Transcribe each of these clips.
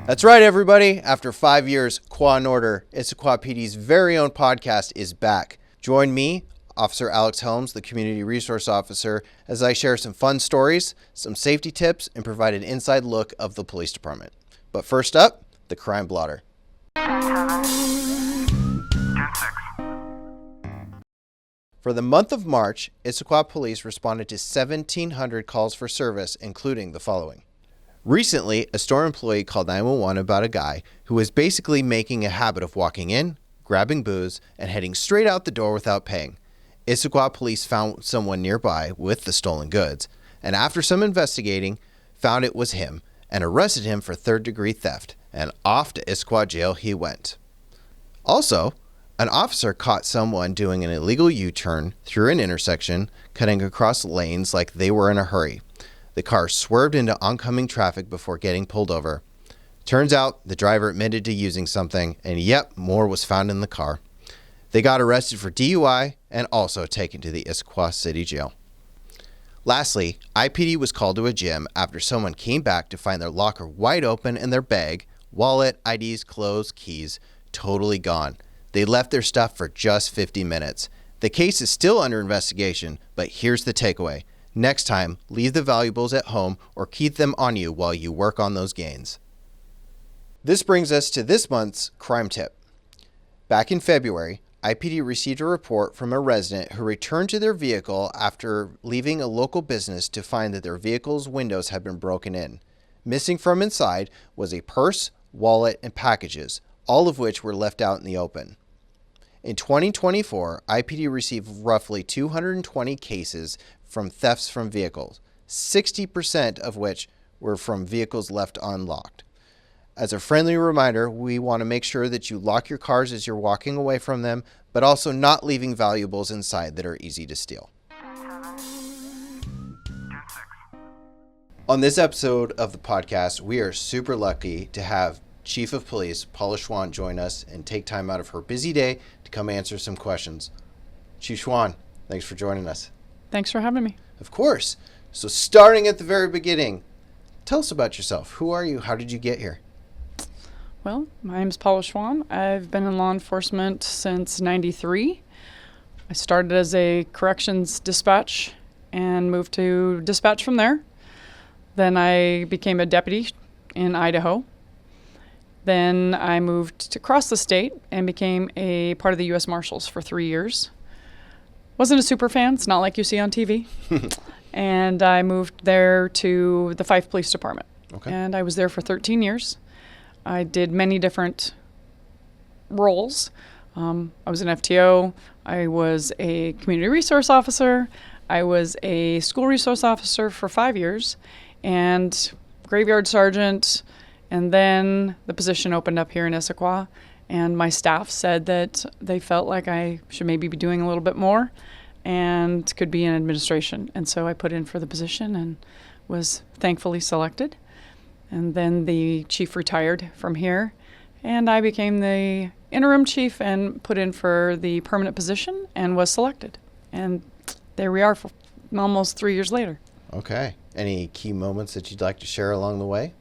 That's right, everybody. After 5 years, Quah Order, Issaquah PD's very own podcast, is back. Join me, Officer Alex Helms, the Community Resource Officer, as I share some fun stories, some safety tips, and provide an inside look of the police department. But first up, the Crime Blotter. For the month of March, Issaquah Police responded to 1,700 calls for service, including the following. Recently, a store employee called 911 about a guy who was basically making a habit of walking in, grabbing booze, and heading straight out the door without paying. Issaquah Police found someone nearby with the stolen goods, and after some investigating, found it was him and arrested him for third-degree theft, and off to Issaquah jail he went. Also, an officer caught someone doing an illegal U-turn through an intersection, cutting across lanes like they were in a hurry. The car swerved into oncoming traffic before getting pulled over. Turns out the driver admitted to using something, and yep, more was found in the car. They got arrested for DUI and also taken to the Issaquah City Jail. Lastly, IPD was called to a gym after someone came back to find their locker wide open and their bag, wallet, IDs, clothes, keys, totally gone. They left their stuff for just 50 minutes. The case is still under investigation, but here's the takeaway. Next time, leave the valuables at home or keep them on you while you work on those gains. This brings us to this month's crime tip. Back in February, IPD received a report from a resident who returned to their vehicle after leaving a local business to find that their vehicle's windows had been broken in. Missing from inside was a purse, wallet, and packages, all of which were left out in the open. In 2024, IPD received roughly 220 cases from thefts from vehicles, 60% of which were from vehicles left unlocked. As a friendly reminder, we want to make sure that you lock your cars as you're walking away from them, but also not leaving valuables inside that are easy to steal. On this episode of the podcast, we are super lucky to have Chief of Police Paula Schwan join us and take time out of her busy day to come answer some questions. Chief Schwan, thanks for joining us. Thanks for having me. Of course. So starting at the very beginning, tell us about yourself. Who are you? How did you get here? Well, my name is Paula Schwan. I've been in law enforcement since '93. I started as a corrections dispatch and moved to dispatch from there. Then I became a deputy in Idaho. Then I moved across the state and became a part of the U.S. Marshals for 3 years. Wasn't a super fan. It's not like you see on TV. And I moved there to the Fife Police Department. Okay. And I was there for 13 years. I did many different roles. I was an FTO. I was a community resource officer. I was a school resource officer for 5 years and graveyard sergeant. And then the position opened up here in Issaquah, and my staff said that they felt like I should maybe be doing a little bit more and could be in administration. And so I put in for the position and was thankfully selected. And then the chief retired from here, and I became the interim chief and put in for the permanent position and was selected. And there we are for almost 3 years later. Okay. Any key moments that you'd like to share along the way?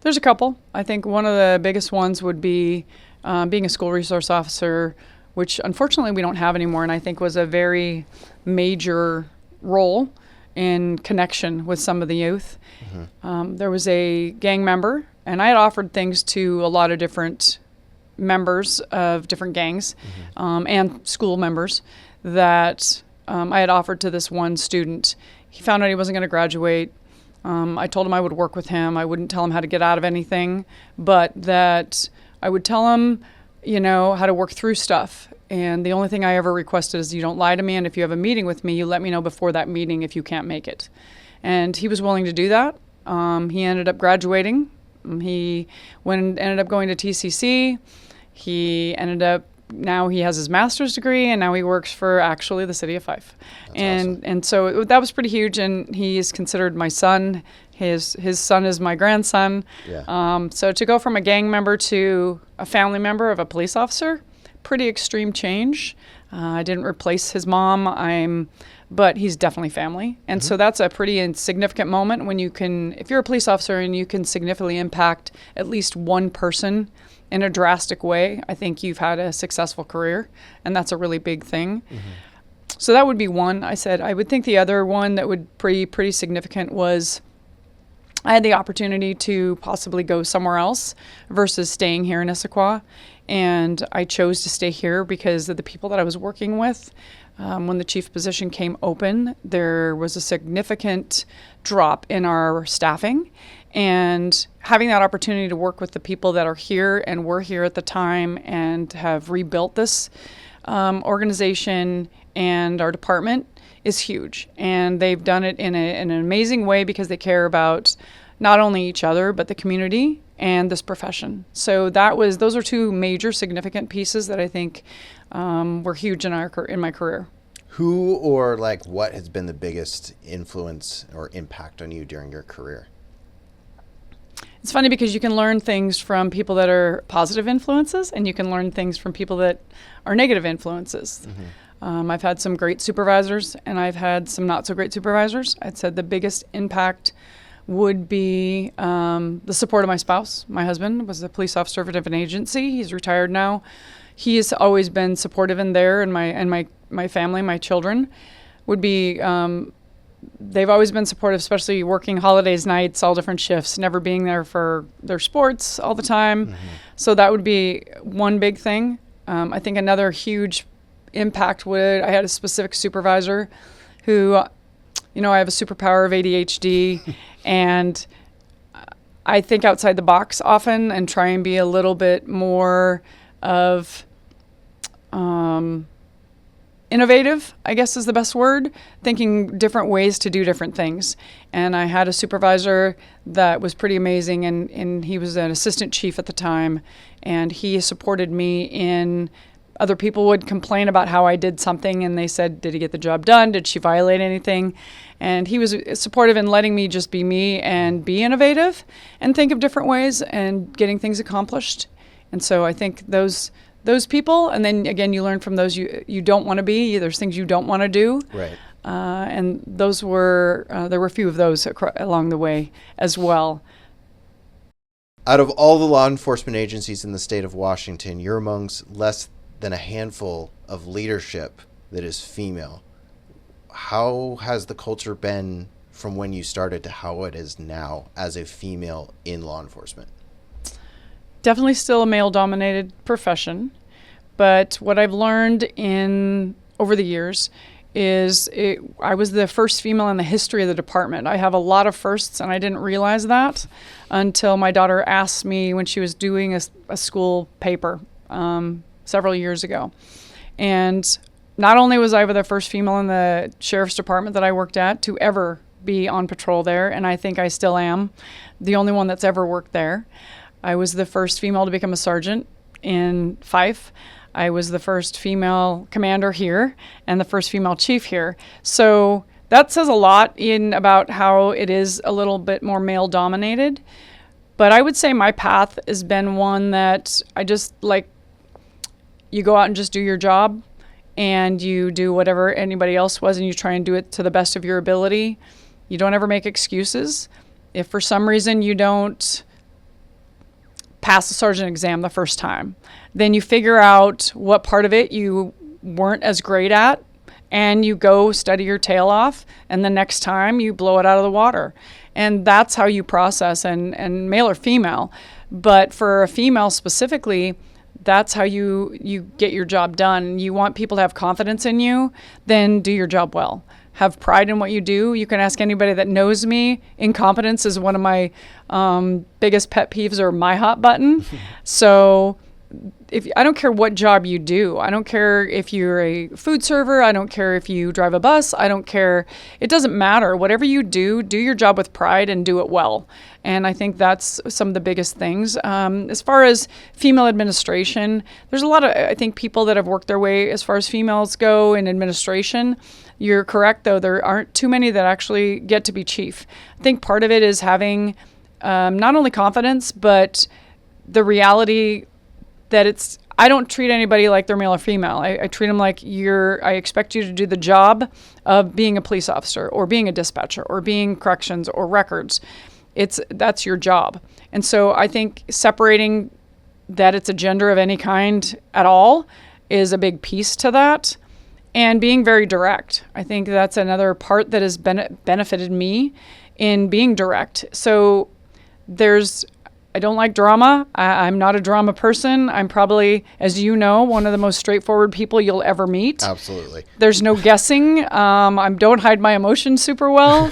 There's a couple. I think one of the biggest ones would be being a school resource officer, which unfortunately we don't have anymore, and I think was a very major role in connection with some of the youth. Mm-hmm. There was a gang member, and I had offered things to a lot of different members of different gangs, mm-hmm. And school members that I had offered to this one student. He found out he wasn't going to graduate. I told him I would work with him. I wouldn't tell him how to get out of anything, but that I would tell him, how to work through stuff. And the only thing I ever requested is you don't lie to me, and if you have a meeting with me, you let me know before that meeting if you can't make it. And he was willing to do that. He ended up graduating. He ended up going to TCC. Now he has his master's degree, and now he works for actually the city of Fife. That's awesome. And so that was pretty huge, and he is considered my son. His son is my grandson. Yeah. So to go from a gang member to a family member of a police officer, pretty extreme change. I didn't replace his mom, but he's definitely family. And so that's a pretty significant moment when if you're a police officer and you can significantly impact at least one person in a drastic way, I think you've had a successful career, and that's a really big thing. So that would be one. I would think the other one that would be pretty significant was I had the opportunity to possibly go somewhere else versus staying here in Issaquah. And I chose to stay here because of the people that I was working with. When the chief position came open, there was a significant drop in our staffing. And having that opportunity to work with the people that are here and were here at the time and have rebuilt this organization and our department is huge. And they've done it in an amazing way because they care about not only each other, but the community and this profession. So those are two major significant pieces that I think were huge in my career. Who or what has been the biggest influence or impact on you during your career? It's funny because you can learn things from people that are positive influences, and you can learn things from people that are negative influences. I've had some great supervisors, and I've had some not so great supervisors. I'd said the biggest impact would be the support of my spouse. My husband was a police officer of a different agency. He's retired now. He has always been supportive in there, and my family, my children, would be. They've always been supportive, especially working holidays, nights, all different shifts, never being there for their sports all the time. So that would be one big thing. I think another huge impact I had a specific supervisor who, I have a superpower of ADHD, and I think outside the box often and try and be a little bit more of innovative, I guess is the best word, thinking different ways to do different things. And I had a supervisor that was pretty amazing, and he was an assistant chief at the time, and he supported me in other people would complain about how I did something, and they said, did he get the job done? Did she violate anything? And he was supportive in letting me just be me and be innovative and think of different ways and getting things accomplished. And so I think those people, and then again, you learn from those you don't want to be. There's things you don't want to do. Right. And those were, there were a few of those along the way as well. Out of all the law enforcement agencies in the state of Washington, you're amongst less than a handful of leadership that is female. How has the culture been from when you started to how it is now as a female in law enforcement? Definitely still a male-dominated profession, but what I've learned over the years is I was the first female in the history of the department. I have a lot of firsts, and I didn't realize that until my daughter asked me when she was doing a school paper several years ago. And not only was I the first female in the sheriff's department that I worked at to ever be on patrol there, and I think I still am the only one that's ever worked there. I was the first female to become a sergeant in Fife. I was the first female commander here and the first female chief here. So that says a lot about how it is a little bit more male dominated. But I would say my path has been one that I just you go out and just do your job, and you do whatever anybody else was, and you try and do it to the best of your ability. You don't ever make excuses. If for some reason you don't pass the sergeant exam the first time, then you figure out what part of it you weren't as great at, and you go study your tail off, and the next time you blow it out of the water. And that's how you process, and male or female. But for a female specifically, that's how you get your job done. You want people to have confidence in you, then do your job well. Have pride in what you do. You can ask anybody that knows me. Incompetence is one of my biggest pet peeves, or my hot button. So I don't care what job you do. I don't care if you're a food server. I don't care if you drive a bus. I don't care. It doesn't matter. Whatever you do your job with pride and do it well. And I think that's some of the biggest things. As far as female administration, there's a lot of, I think, people that have worked their way as far as females go in administration. You're correct, though. There aren't too many that actually get to be chief. I think part of it is having not only confidence, but the reality that I don't treat anybody like they're male or female. I treat them like I expect you to do the job of being a police officer or being a dispatcher or being corrections or records. That's your job. And so I think separating that it's a gender of any kind at all is a big piece to that. And being very direct. I think that's another part that has benefited me in being direct. So I don't like drama. I'm not a drama person. I'm probably, as you know, one of the most straightforward people you'll ever meet. Absolutely. There's no guessing. I don't hide my emotions super well.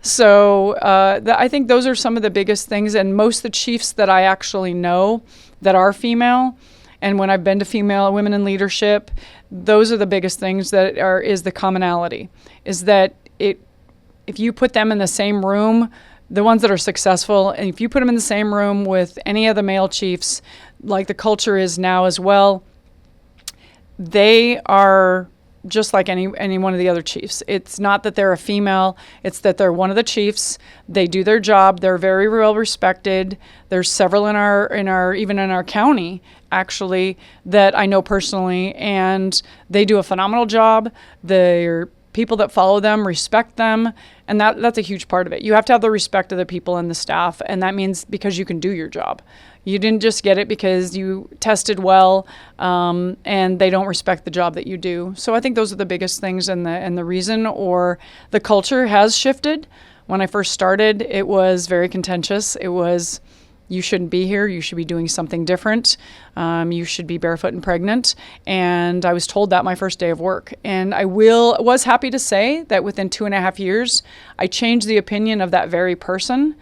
So I think those are some of the biggest things. And most of the chiefs that I actually know that are female, and when I've been to women in leadership, those are the biggest things is the commonality. Is that if you put them in the same room, the ones that are successful, and if you put them in the same room with any of the male chiefs, like the culture is now as well, they are just like any one of the other chiefs. It's not that they're a female, it's that they're one of the chiefs. They do their job. They're very well respected. There's several in our county actually that I know personally, and they do a phenomenal job. They're people that follow them respect them, and that's a huge part of it. You have to have the respect of the people and the staff, and that means because you can do your job. You didn't just get it because you tested well, and they don't respect the job that you do. So I think those are the biggest things, and the reason or the culture has shifted. When I first started, it was very contentious. It was, you shouldn't be here. You should be doing something different. You should be barefoot and pregnant. And I was told that my first day of work. And I was happy to say that within 2.5 years, I changed the opinion of that very person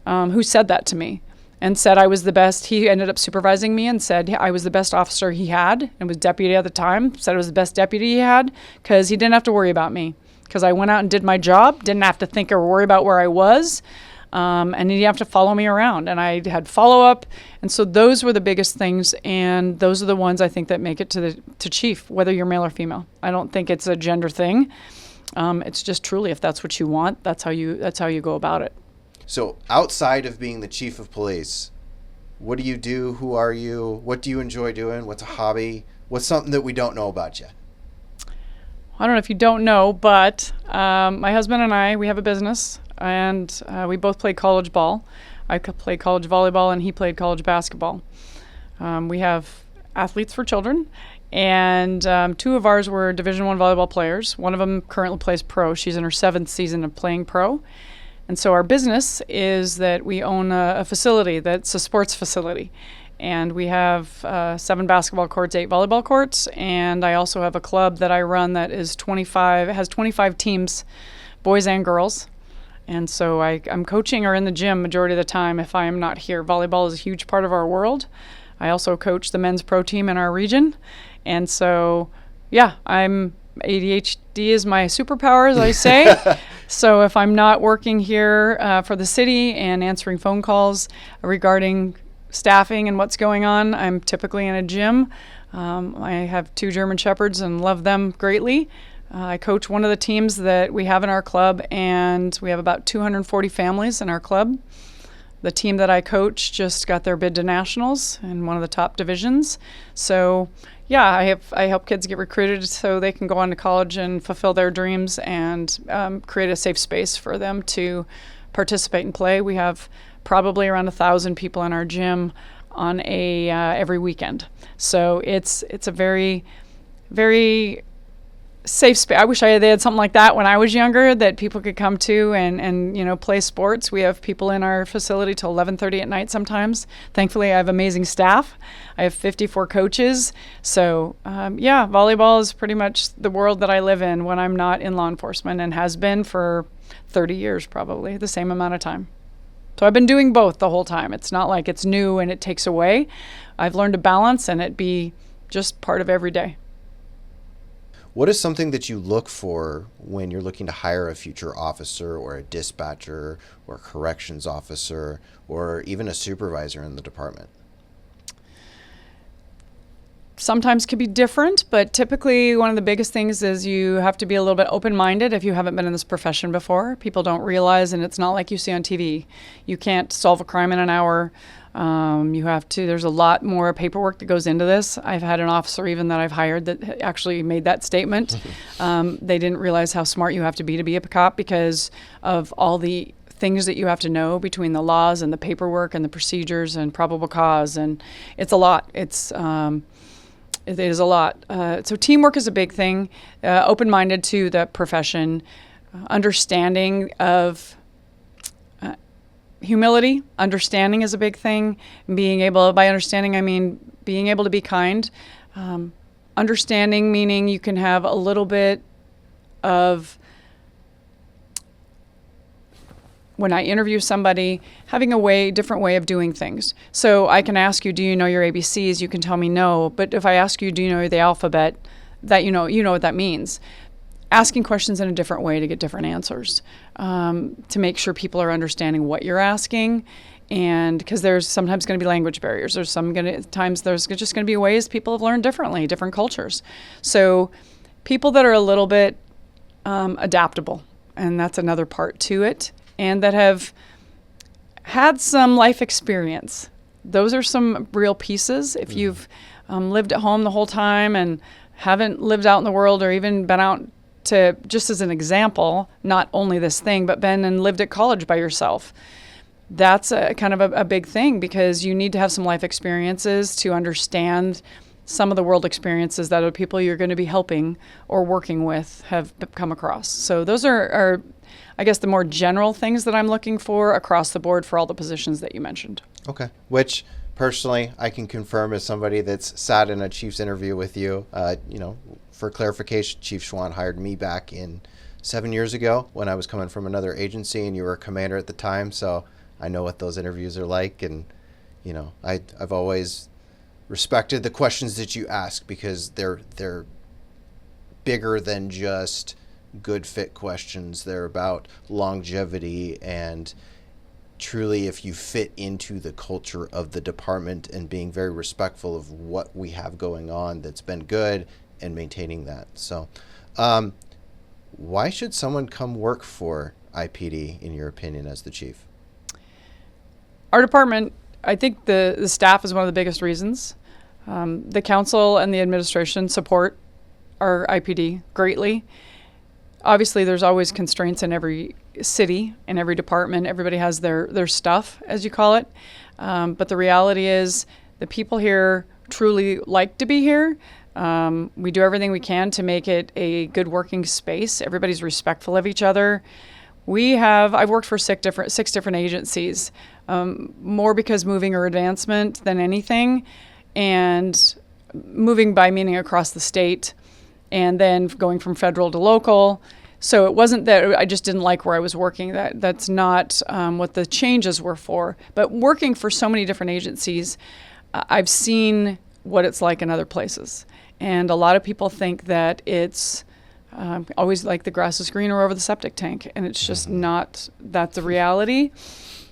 who said that to me and said I was the best. He ended up supervising me and said I was the best officer he had and was deputy at the time. Said I was the best deputy he had because he didn't have to worry about me because I went out and did my job, didn't have to think or worry about where I was. And he'd have to follow me around, and I had follow-up. And so those were the biggest things, and those are the ones I think that make it to chief, whether you're male or female. I don't think it's a gender thing. It's just truly, if that's what you want, that's how you go about it. So outside of being the chief of police, what do you do? Who are you? What do you enjoy doing? What's a hobby? What's something that we don't know about you? I don't know if you don't know, but my husband and I, we have a business. And we both played college ball. I played college volleyball, and he played college basketball. We have athletes for children, and 2 of ours were Division I volleyball players. One of them currently plays pro. She's in her 7th season of playing pro. And so our business is that we own a facility that's a sports facility. And we have 7 basketball courts, 8 volleyball courts, and I also have a club that I run that is 25. It has 25 teams, boys and girls. And so I'm coaching or in the gym majority of the time if I am not here. Volleyball is a huge part of our world. I also coach the men's pro team in our region. And so, yeah, ADHD is my superpower, as I say. So if I'm not working here for the city and answering phone calls regarding staffing and what's going on, I'm typically in a gym. I have 2 German Shepherds and love them greatly. I coach one of the teams that we have in our club, and we have about 240 families in our club. The team that I coach just got their bid to nationals in one of the top divisions. So, yeah, I help kids get recruited so they can go on to college and fulfill their dreams and create a safe space for them to participate and play. We have probably around 1,000 people in our gym on every weekend. So it's a very, very safe space. I wish they had something like that when I was younger that people could come to and play sports. We have people in our facility till 11:30 at night sometimes. Thankfully, I have amazing staff. I have 54 coaches. So, volleyball is pretty much the world that I live in when I'm not in law enforcement, and has been for 30 years probably, the same amount of time. So I've been doing both the whole time. It's not like it's new and it takes away. I've learned to balance and it be just part of every day. What is something that you look for when you're looking to hire a future officer or a dispatcher or a corrections officer or even a supervisor in the department? Sometimes can be different, but typically one of the biggest things is you have to be a little bit open-minded if you haven't been in this profession before. People don't realize, and it's not like you see on TV. You can't solve a crime in an hour. There's a lot more paperwork that goes into this. I've had an officer even that I've hired that actually made that statement. They didn't realize how smart you have to be a cop because of all the things that you have to know between the laws and the paperwork and the procedures and probable cause. And it's a lot. It is a lot. So teamwork is a big thing. Open-minded to the profession, understanding of humility, understanding is a big thing. By understanding, I mean being able to be kind. Understanding meaning you can have a little bit of, when I interview somebody, having different way of doing things. So I can ask you, do you know your ABCs? You can tell me no. But if I ask you, do you know the alphabet? That you know what that means. Asking questions in a different way to get different answers, to make sure people are understanding what you're asking. And because there's sometimes going to be language barriers. There's times there's just going to be ways people have learned differently, different cultures. So people that are a little bit adaptable, and that's another part to it, and that have had some life experience. Those are some real pieces. If you've lived at home the whole time and haven't lived out in the world or even been out to, just as an example, not only this thing, but been and lived at college by yourself. That's kind of a big thing because you need to have some life experiences to understand some of the world experiences that other people you're going to be helping or working with have come across. So those are, I guess, the more general things that I'm looking for across the board for all the positions that you mentioned. Okay. Which, personally, I can confirm as somebody that's sat in a chief's interview with you, for clarification, Chief Schwan hired me back in 7 years ago when I was coming from another agency and you were a commander at the time. So I know what those interviews are like. And, I've always respected the questions that you ask because they're bigger than just good fit questions. They're about longevity and truly if you fit into the culture of the department and being very respectful of what we have going on that's been good and maintaining that. So why should someone come work for IPD, in your opinion, as the chief? Our department, I think the staff is one of the biggest reasons. The council and the administration support our IPD greatly. Obviously, there's always constraints in every city, in every department. Everybody has their stuff, as you call it. But the reality is the people here truly like to be here. We do everything we can to make it a good working space. Everybody's respectful of each other. I've worked for six different agencies, more because moving or advancement than anything, and moving by meaning across the state, and then going from federal to local. So it wasn't that I just didn't like where I was working. That's not what the changes were for. But working for so many different agencies, I've seen what it's like in other places. And a lot of people think that it's always like the grass is greener over the septic tank. And it's just not. That's the reality.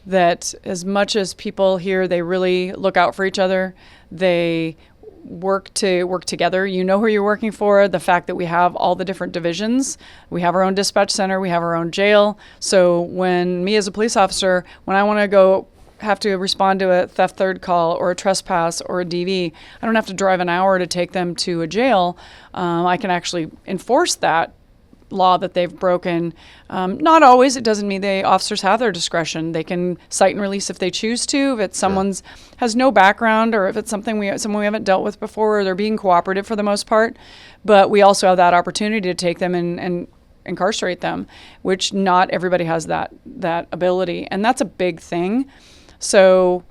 That as much as people here, they really look out for each other. They work together. You know who you're working for. The fact that we have all the different divisions. We have our own dispatch center. We have our own jail. So when me as a police officer, when I want to have to respond to a theft third call or a trespass or a DV, I don't have to drive an hour to take them to a jail. I can actually enforce that law that they've broken. Not always. It doesn't mean officers have their discretion. They can cite and release if they choose to. If it's someone's has no background, or if it's someone we haven't dealt with before, or they're being cooperative for the most part. But we also have that opportunity to take them and incarcerate them, which not everybody has that ability, and that's a big thing. So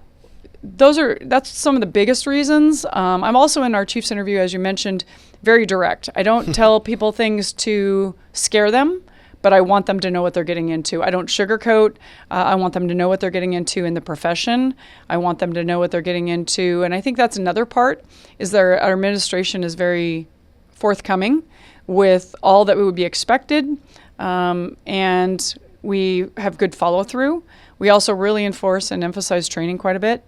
that's some of the biggest reasons. I'm also in our chief's interview, as you mentioned, very direct. I don't tell people things to scare them, but I want them to know what they're getting into. I don't sugarcoat. I want them to know what they're getting into in the profession. I want them to know what they're getting into. And I think that's another part, is that our administration is very forthcoming with all that would be expected. And we have good follow-through. We also really enforce and emphasize training quite a bit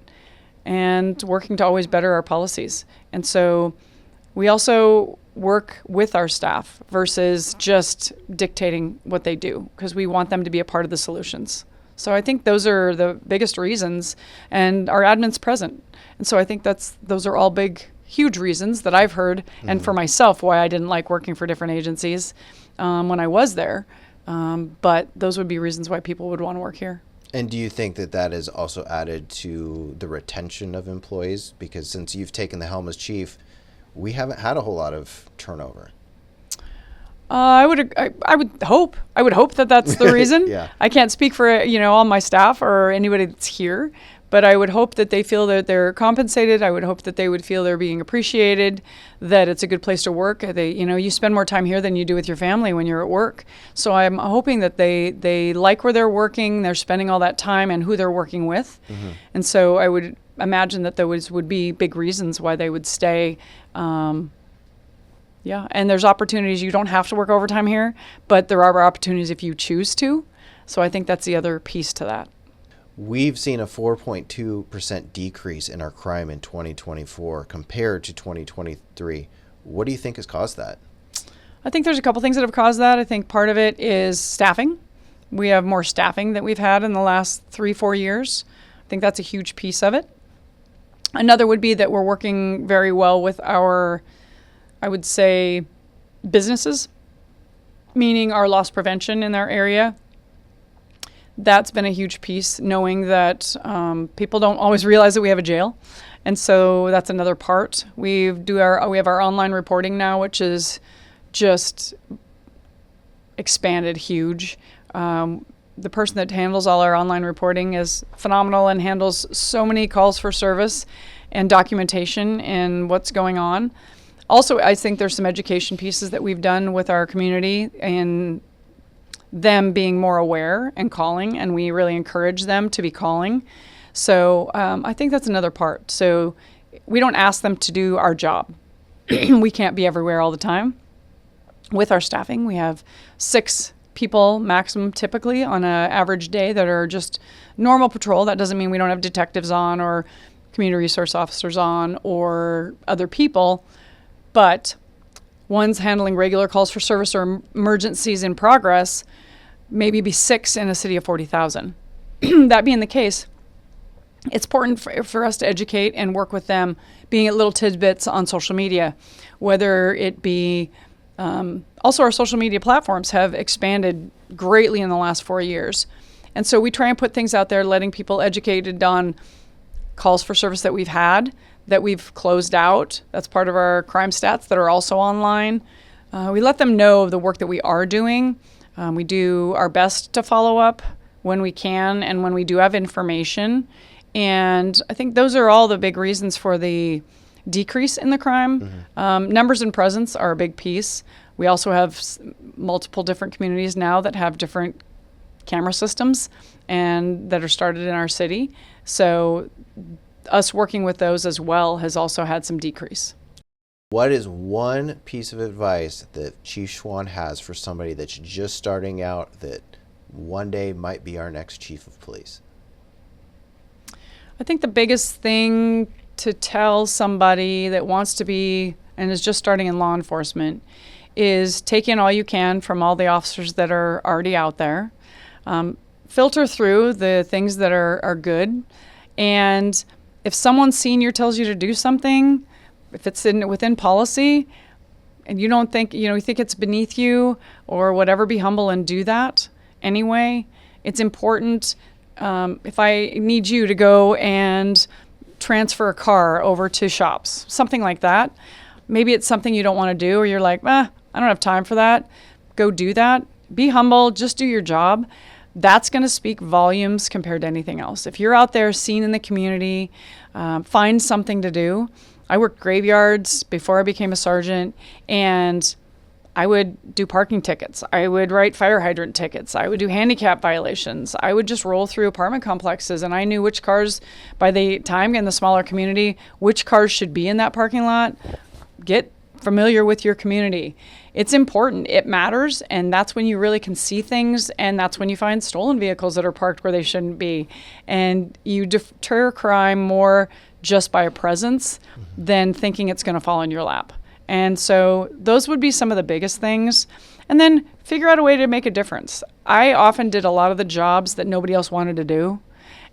and working to always better our policies. And so we also work with our staff versus just dictating what they do, because we want them to be a part of the solutions. So I think those are the biggest reasons, and our admin's present. And so I think those are all big, huge reasons that I've heard, and for myself, why I didn't like working for different agencies when I was there. But those would be reasons why people would want to work here. And do you think that that is also added to the retention of employees? Because since you've taken the helm as chief, we haven't had a whole lot of turnover. I would hope that that's the reason. Yeah. I can't speak for all my staff or anybody that's here, but I would hope that they feel that they're compensated. I would hope that they would feel they're being appreciated, that it's a good place to work. You spend more time here than you do with your family when you're at work. So I'm hoping that they like where they're working, they're spending all that time, and who they're working with. Mm-hmm. And so I would imagine that those would be big reasons why they would stay. Yeah, and there's opportunities. You don't have to work overtime here, but there are opportunities if you choose to. So I think that's the other piece to that. We've seen a 4.2% decrease in our crime in 2024 compared to 2023. What do you think has caused that? I think there's a couple things that have caused that. I think part of it is staffing. We have more staffing than we've had in the last 3-4 years. I think that's a huge piece of it. Another would be that we're working very well with our, I would say, businesses, meaning our loss prevention in our area. That's been a huge piece, knowing that people don't always realize that we have a jail. And so that's another part. We have our online reporting now, which is just expanded huge. The person that handles all our online reporting is phenomenal and handles so many calls for service and documentation and what's going on. Also, I think there's some education pieces that we've done with our community and them being more aware and calling, and we really encourage them to be calling. So I think that's another part. So we don't ask them to do our job. We can't be everywhere all the time. With our staffing, we have 6 people maximum typically on an average day that are just normal patrol. That doesn't mean we don't have detectives on or community resource officers on or other people, but one's handling regular calls for service or emergencies in progress, maybe be 6 in a city of 40,000. That being the case, it's important for us to educate and work with them, being at little tidbits on social media, whether it be also our social media platforms have expanded greatly in the last 4 years. And so we try and put things out there, letting people educated on calls for service that we've had, that we've closed out. That's part of our crime stats that are also online. We let them know of the work that we are doing. We do our best to follow up when we can and when we do have information. And I think those are all the big reasons for the decrease in the crime. Mm-hmm. Numbers and presence are a big piece. We also have multiple different communities now that have different camera systems and that are started in our city. So us working with those as well has also had some decrease. What is one piece of advice that Chief Schwan has for somebody that's just starting out that one day might be our next chief of police? I think the biggest thing to tell somebody that wants to be and is just starting in law enforcement is take in all you can from all the officers that are already out there. Filter through the things that are good. And if someone senior tells you to do something, if it's within policy and you don't think, you think it's beneath you or whatever, be humble and do that anyway. It's important. If I need you to go and transfer a car over to shops, something like that, maybe it's something you don't want to do or you're like, I don't have time for that. Go do that. Be humble. Just do your job. That's going to speak volumes compared to anything else. If you're out there seen in the community, find something to do. I worked graveyards before I became a sergeant, and I would do parking tickets. I would write fire hydrant tickets. I would do handicap violations. I would just roll through apartment complexes, and I knew which cars, by the time in the smaller community, which cars should be in that parking lot. Get familiar with your community. It's important. It matters, and that's when you really can see things, and that's when you find stolen vehicles that are parked where they shouldn't be. And you deter crime more just by a presence than thinking it's going to fall in your lap. And so those would be some of the biggest things. And then figure out a way to make a difference. I often did a lot of the jobs that nobody else wanted to do.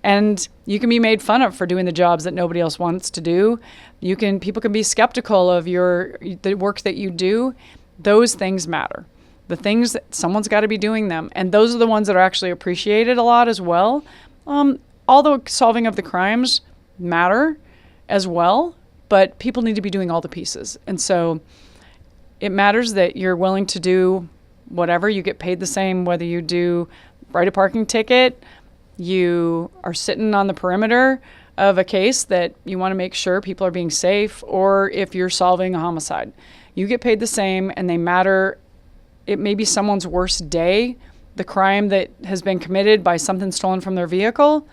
And you can be made fun of for doing the jobs that nobody else wants to do. People can be skeptical of the work that you do. Those things matter. The things that someone's got to be doing them. And those are the ones that are actually appreciated a lot as well. All the solving of the crimes matter as well, but people need to be doing all the pieces. And so it matters that you're willing to do whatever. You get paid the same whether you write a parking ticket, you are sitting on the perimeter of a case that you want to make sure people are being safe, or if you're solving a homicide. You get paid the same, and they matter. It may be someone's worst day, the crime that has been committed by something stolen from their vehicle.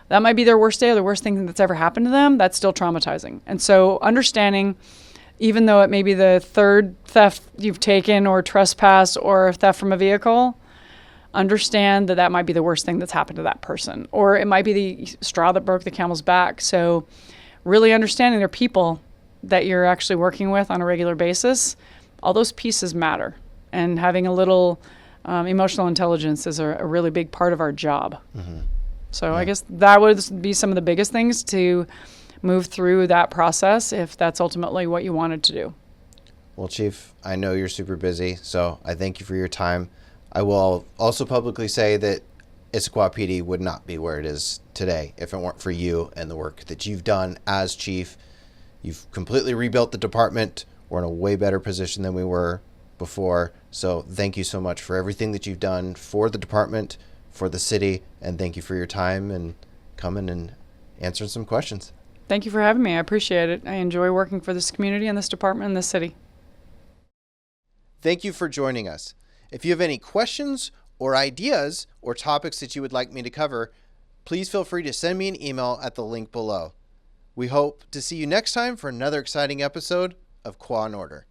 That might be their worst day or the worst thing that's ever happened to them. That's still traumatizing. And so understanding, even though it may be the third theft you've taken or trespass or theft from a vehicle, understand that might be the worst thing that's happened to that person. Or it might be the straw that broke the camel's back. So really understanding they're people that you're actually working with on a regular basis. All those pieces matter. And having a little emotional intelligence is a really big part of our job. Mm-hmm. So I guess that would be some of the biggest things to move through that process if that's ultimately what you wanted to do. Well, Chief, I know you're super busy, so I thank you for your time. I will also publicly say that Issaquah PD would not be where it is today if it weren't for you and the work that you've done as chief. You've completely rebuilt the department. We're in a way better position than we were before. So thank you so much for everything that you've done for the department, for the city, and thank you for your time and coming and answering some questions. Thank you for having me. I appreciate it. I enjoy working for this community and this department and this city. Thank you for joining us. If you have any questions or ideas or topics that you would like me to cover, please feel free to send me an email at the link below. We hope to see you next time for another exciting episode of Quah Order.